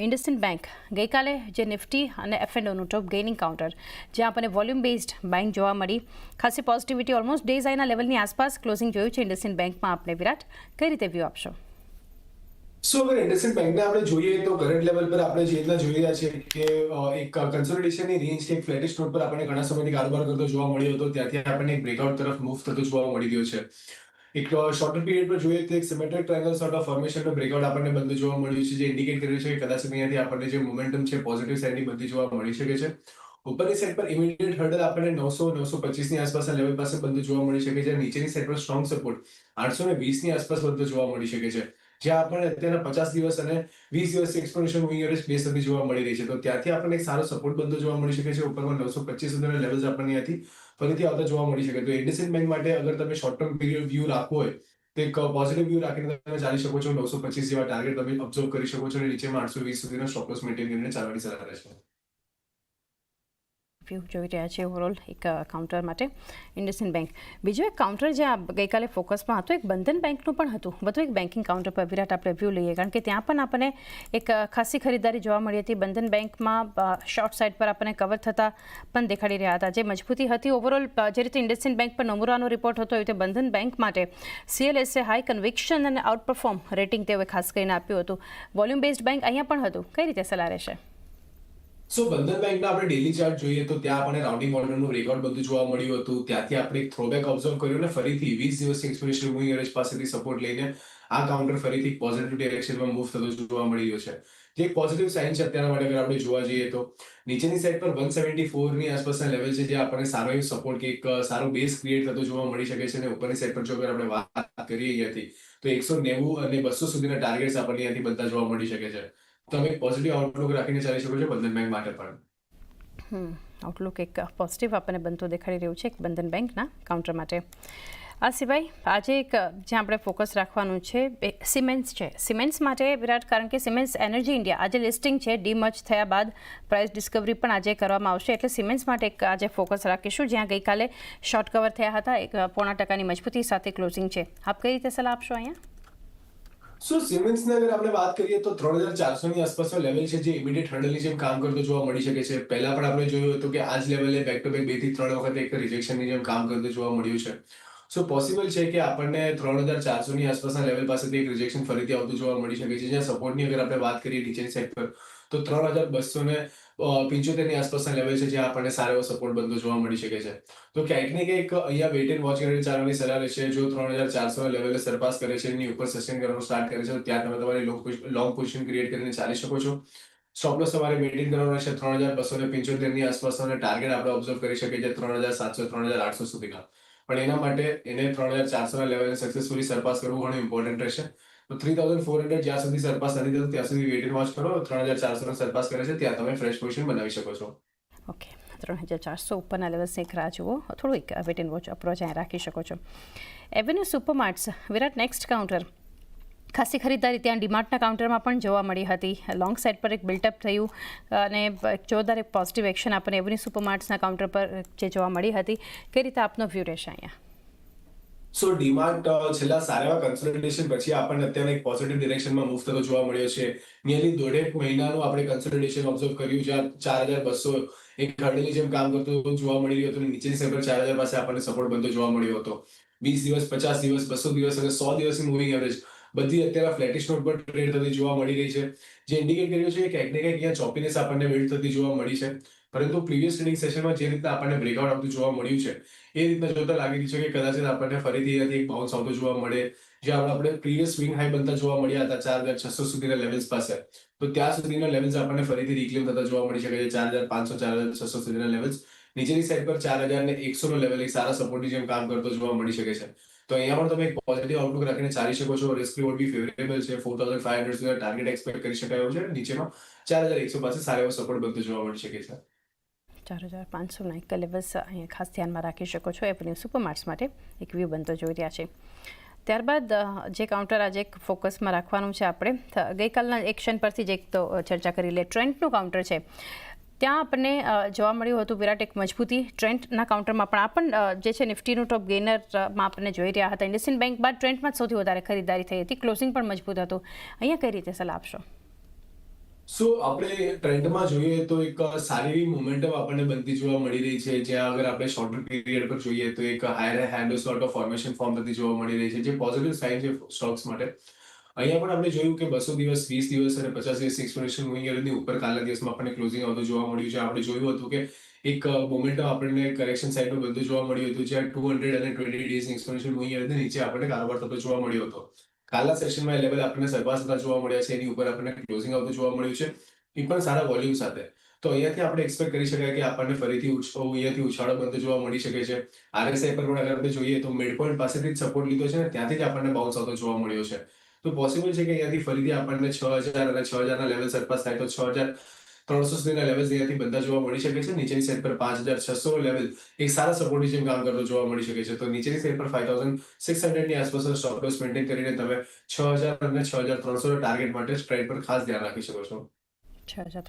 IndusInd bank ગઈકાલે જે Nifty અને એફ&ઓનું ટોપ ગેઇનિંગ કાઉન્ટર જ્યાં આપણને વોલ્યુમ બેઝડ બાઇંગ જોવા મળી ખાસી પોઝિટિવિટી ઓલમોસ્ટ ડેઝ આઈના લેવલની આસપાસ ક્લોઝિંગ જોયું છે ઇન્ડસઇન્ડ બેંકમાં આપણે વિરાટ કઈ રીતે વ્યૂ આપશો? સો અગર ઇન્ડસઇન્ડ બેંકને આપણે જોઈએ તો કરંટ લેવલ પર આપણે જે રીતના જોઈ રહ્યા છીએ કે એક કન્સોલિડેશનની રેન્જ કે એક ફ્લેટિશ નોટ પર આપણને ઘણા સમયથી કારોબાર કરતો જોવા મળ્યો હતો, ત્યાંથી આપણને એક બ્રેકઆઉટ તરફ મૂવ થતો જોવા મળી રહ્યો છે. એક શોર્ટર પીરિયડ પર જોઈએ તો એક સિમેટ્રિક ટ્રાયંગલ સોર્ટ ઓફ ફોર્મેશનનો બ્રેકઆઉટ આપણને બંધ જોવા મળ્યું છે, જે ઇન્ડિકેટ કરી છે કે કદાચ અહીંયાથી આપણને જે મોમેન્ટમ છે પોઝિટિવ સાઇડની બંધ જોવા મળી શકે છે. ઉપરની સાઈડ પર ઇમિડિયેટ હર્ડલ આપણને 900-925 ની આસપાસના લેવલ પાસે બંધ જોવા મળી શકે છે. નીચેની સાઈડ પર સ્ટ્રોંગ સપોર્ટ 820 ની આસપાસ બંધ જોવા મળી શકે છે, જ્યાં આપણને અત્યારના 50 દિવસ અને 20 દિવસ એક્સપોનેન્શિયલ મૂવિંગ એવરેજ બેઝ સુધી જોવા મળી રહી છે. તો ત્યાંથી આપણને એક સારો સપોર્ટ બંધ જોવા મળી શકે છે. ઉપરમાં 925 સુધીના લેવલ્સ આપણને ત્યાંથી ફરીથી આવતા જોવા મળી શકે. તો ઇન્ડસઇન્ડ બેંક માટે અગર તમે શોર્ટ ટર્મ પીરિયડ વ્યૂ રાખવો હોય તો એક પોઝિટિવ વ્યૂ રાખીને તમે ચાલી શકો છો. 925 જેવા ટાર્ગેટ તમે ઓબ્ઝર્વ કરી શકો છો અને નીચેમાં 820 સુધીનો સ્ટોપ લોસ મેન્ટેન કરીને ચાલવાની સલાહ રહેશે. વ્યૂ જોઈ રહ્યા છે ઓવરઓલ એક કાઉન્ટર માટે ઇન્ડસઇન્ડ બેંક. બીજું એક કાઉન્ટર જે ગઈકાલે ફોકસમાં હતું એક બંધન બેંકનું પણ હતું. વધુ એક બેન્કિંગ કાઉન્ટર પર વિરાટ આપણે વ્યૂ લઈએ, કારણ કે ત્યાં પણ આપણને એક ખાસી ખરીદારી જોવા મળી હતી. બંધન બેંકમાં શોર્ટ સાઇડ પર આપણને કવર થતા પણ દેખાડી રહ્યા હતા. જે મજબૂતી હતી ઓવરઓલ, જે રીતે ઇન્ડસઇન્ડ બેંક પર નોમુરાનો રિપોર્ટ હતો એ રીતે બંધન બેંક માટે CLSA હાઈ કન્વિક્શન અને આઉટપરફોર્મ રેટિંગ તેઓએ ખાસ કરીને આપ્યું હતું. વોલ્યુમ બેઝડ બેંક અહીંયા પણ હતું. કઈ રીતે સલાહ રહેશે? સો બંધન બેંકના આપણે ડેલી ચાર્ટ જોઈએ તો ત્યાં આપણને રાઉન્ડિંગ ઓર્ડરનું બ્રેકઆઉટ બધું જોવા મળ્યું હતું. ત્યાંથી આપણે એક થ્રોબેક ઓબ્ઝર્વ કર્યું અને ફરીથી 20 દિવસની એક્સપોનેન્શિયલ મૂવિંગ એવરેજ પાસેથી સપોર્ટ લઈને આ કાઉન્ટર ફરીથી પોઝિટિવ ડિરેક્શનમાં મૂવ થતો જોવા મળી રહ્યો છે, જે એક પોઝિટિવ સાઇન છે અત્યારના માટે. અગર આપણે જોવા જઈએ તો નીચેની સાઈડ પર 174 ની આસપાસના લેવલ છે, જે આપણને સારો એવો સપોર્ટ કે એક સારો બેઝ ક્રિએટ થતો જોવા મળી શકે છે. અને ઉપરની સાઈડ પર જો અગર આપણે વાત કરીએ અહીંયાથી તો 190 અને 200 સુધીના ટાર્ગેટ્સ આપણને અહીંયાથી બનતા જોવા મળી શકે છે. તમે એક પોઝિટિવ આઉટલુક રાખીને ચાલી શકો છો બંધન બેંક માટે પણ. આઉટલુક એક પોઝિટિવ આપણને બનતો દેખાડી રહ્યું છે એક બંધન બેંકના કાઉન્ટર માટે. આ સિવાય આજે એક જ્યાં આપણે ફોકસ રાખવાનું છે એ સિમેન્સ છે. સિમેન્સ માટે વિરાટ, કારણ કે સિમેન્સ એનર્જી ઇન્ડિયા આજે લિસ્ટિંગ છે, ડીમર્જ થયા બાદ પ્રાઇસ ડિસ્કવરી પણ આજે કરવામાં આવશે, એટલે સિમેન્સ માટે એક આજે ફોકસ રાખીશું, જ્યાં ગઈકાલે શોર્ટ કવર થયા હતા. 0.5% મજબૂતી સાથે ક્લોઝિંગ છે. આપ કઈ રીતે સલાહ આપશો અહીંયા? સો સિમેન્સને અગર આપણે વાત કરીએ તો 3400 ની આસપાસનો લેવલ છે, જે ઇમિડિયેટ હર્ડલની જેમ કામ કરતો જોવા મળી શકે છે. પહેલા પણ આપણે જોયું હતું કે આ જ લેવલે બેક ટુ બેક 2 થી 3 વખત એક રિજેક્શનની જેમ કામ કરતું જોવા મળ્યું છે. સો પોસિબલ છે કે આપણને 3400 ની આસપાસના લેવલ પાસેથી એક રિજેક્શન ફરીથી આવતું જોવા મળી શકે છે. જ્યાં સપોર્ટની અગર આપણે વાત કરીએ નીચેની સાઈડ પર તો 3275 ની આસપાસના લેવલ છે, જ્યાં આપણને સારો એવો સપોર્ટ બનતો જોવા મળી શકે છે. તો ક્યાંક ને ક્યાંક અહીંયા વેઇટ એન્ડ વોચ કરીને ચાલવાની સલાહ રહેશે. જો 3400 ના લેવલે સરપાસ કરે છે, એની ઉપર સસ્ટેન કરવાનું સ્ટાર્ટ કરે છે, તો ત્યાં તમે તમારી લોંગ પોઝિશન ક્રિએટ કરીને ચાલી શકો છો. સ્ટોપ લોસ તમારે મેન્ટેન કરવાનો રહેશે 3275 ની આસપાસ, અને ટાર્ગેટ આપણે ઓબ્ઝર્વ કરી શકીએ છીએ 3700 3800 સુધીના. પણ એના માટે એને 3400 ના લેવલે સક્સેસફુલી સરપાસ કરવું ઘણું ઇમ્પોર્ટન્ટ રહેશે. તો 3400 જ્યાં સુધી સરપાસ નથી થતું ત્યાં સુધી વેઇટ એન્ડ વોચ કરો. 3400 ને સરપાસ કરે છે ત્યાં તમે ફ્રેશ પોઝિશન બનાવી શકો છો. ઓકે, 3400 ઉપરના લેવલ્સની એક રાહ જુઓ. થોડું એક વેટ એન્ડ વોચ અપ્રોચ અહીંયા રાખી શકો છો. એવન્યુ સુપરમાર્ટ્સ વિરાટ નેક્સ્ટ કાઉન્ટર ખાસી ખરીદારી ત્યાં ડીમાર્ટના કાઉન્ટરમાં પણ જોવા મળી હતી. લોંગ સાઇડ પર એક બિલ્ટઅપ થયું અને એક જોરદાર એક પોઝિટિવ એક્શન આપણને એવન્યુ સુપરમાર્ટ્સના કાઉન્ટર પર જે જોવા મળી હતી. કઈ રીતે આપનો વ્યૂ રહેશે અહીંયા? સો ડીમાર્ટ છેલ્લા સારા એવા કન્સોલિડેશન પછી આપણને અત્યારે એક પોઝિટિવ ડિરેક્શનમાં મૂવ થતો જોવા મળ્યો છે. નિયરલી દોઢેક મહિનાનું આપણે કન્સોલિડેશન ઓબ્ઝર્વ કર્યું, જ્યાં 4200 એક હર્ડલની જેમ કામ કરતું જોવા મળી રહ્યું હતું. નીચેની સાઈડ પર 4000 પાસે આપણને સપોર્ટ બનતો જોવા મળ્યો હતો. 20 દિવસ, 50 દિવસ, 200 દિવસ અને 100 દિવસની મૂવિંગ એવરેજ બધી અત્યારે ફ્લેટિશ નોટ પર ટ્રેડ થતી જોવા મળી રહી છે, જે ઇન્ડિકેટ કર્યું છે કે ક્યાંક ને ક્યાંક અહીંયા ચોપીનેસ આપણને બિલ્ડ થતી જોવા મળી છે. પરંતુ પ્રીવિયસ ટ્રેડિંગ સેશનમાં જે રીતના આપણને બ્રેકઆઉટ આવતું જોવા મળ્યું છે, એ રીતના જોતા લાગી રહ્યું છે કે કદાચ આપણને ફરીથી અહીંયાથી એક બાઉન્સ આવતો જોવા મળે. જ્યાં આપણે પ્રીવિયસ સ્વિંગ હાઈ બનતા જોવા મળ્યા હતા 4600 સુધીના લેવલ્સ પાસે, તો ત્યાં સુધીના લેવલ્સ આપણને ફરીથી રિક્લેમ થતા જોવા મળી શકે છે. 4500 4600 સુધીના લેવલ્સ, નીચેની સાઈડ પર 4100 નો લેવલ એક સારા સપોર્ટની જેમ કામ કરતો જોવા મળી શકે છે. તો અહીંયા પણ તમે એક પોઝિટિવ આઉટલુક રાખીને ચાલી શકો છો. રિસ્ક રિવોર્ડ બી ફેવરેબલ છે. 4500 સુધીના ટાર્ગેટ એક્સપેક્ટ કરી શકાય એવું છે. નીચેમાં 4100 પાસે સારો એવો સપોર્ટ બનતો જોવા મળી શકે છે. 4500 એક લેવલ્સ અહીંયા ખાસ ધ્યાનમાં રાખી શકો છો. એવન્યુ સુપરમાર્ટ્સ માટે એક વ્યૂ બનતો જોઈ રહ્યા છે. ત્યારબાદ જે કાઉન્ટર આજે એક ફોકસમાં રાખવાનું છે આપણે, ગઈકાલના એક્શન પરથી જ એક તો ચર્ચા કરી લે. ટ્રેન્ડનું કાઉન્ટર છે, ત્યાં આપણને જોવા મળ્યું હતું વિરાટ એક મજબૂતી ટ્રેન્ડના કાઉન્ટરમાં પણ. આ પણ જે છે નિફ્ટીનું ટોપ ગેઇનરમાં આપણને જોઈ રહ્યા હતા. ઇન્ડસઇન્ડ બેંક બાદ ટ્રેન્ડમાં જ સૌથી વધારે ખરીદારી થઈ હતી. ક્લોઝિંગ પણ મજબૂત હતું. અહીંયા કઈ રીતે સલાહ આપશો? સો આપણે ટ્રેન્ડમાં જોઈએ તો એક સારી એવી મોમેન્ટમ આપણને બનતી જોવા મળી રહી છે, જ્યાં અગર આપણે શોર્ટર પીરિયડ પર જોઈએ તો એક higher hand sort of formation form થતી જોવા મળી રહી છે, જે પોઝિટિવ સાઇન છે સ્ટોક્સ માટે. અહીંયા પણ આપણે જોયું કે 200 દિવસ, 20 દિવસ અને 50 દિવસ એક્સપોનેન્શિયલ મૂવિંગ એવરેજની ઉપર કાલના દિવસમાં આપણને ક્લોઝિંગ આવતું જોવા મળ્યું છે. આપણે જોયું હતું કે એક મોમેન્ટમ આપણને કરેક્શન સાઇડનું બધું જોવા મળ્યું હતું, જ્યાં 200 અને 20 ડેઝ એક્સપોનેન્શિયલ મૂવિંગ એવરેજની નીચે આપણને કારોબાર થતો જોવા મળ્યો હતો. કાલના સેશનમાં એ લેવલ આપણને સરપાસ થતા જોવા મળ્યા છે, એની ઉપર આપણને ક્લોઝિંગ આવતું જોવા મળ્યું છે, એ પણ સારા વોલ્યુમ સાથે. તો અહીંયાથી આપણે એક્સપેક્ટ કરી શકાય કે આપણને ફરીથી અહીંયાથી ઉછાળો બનતો જોવા મળી શકે છે. RSI પર પણ અગર આપણે જોઈએ તો મિડ પોઈન્ટ પાસેથી જ સપોર્ટ લીધો છે ને ત્યાંથી જ આપણને બાઉન્સ આવતો જોવા મળ્યો છે. તો પોસિબલ છે કે અહીંયાથી ફરીથી આપણને 6000 અને 6000 ના લેવલ સરપાસ થાય તો 6300 સુધીના લેવલ્સ અહીંયાથી બનતા જોવા મળી શકે છે. નીચેની સાઈડ પર 5600 નો લેવલ એક સારા સપોર્ટની જેમ કામ કરતો જોવા મળી શકે છે. તો નીચેની સાઈડ પર 5600 ની આસપાસનો સ્ટોપ લોસ મેન્ટેન કરીને તમે 6000 અને 6300 ટાર્ગેટ માટે સ્ટ્રાઇક પર ખાસ ધ્યાન રાખી શકો છો. અચ્છા અચ્છા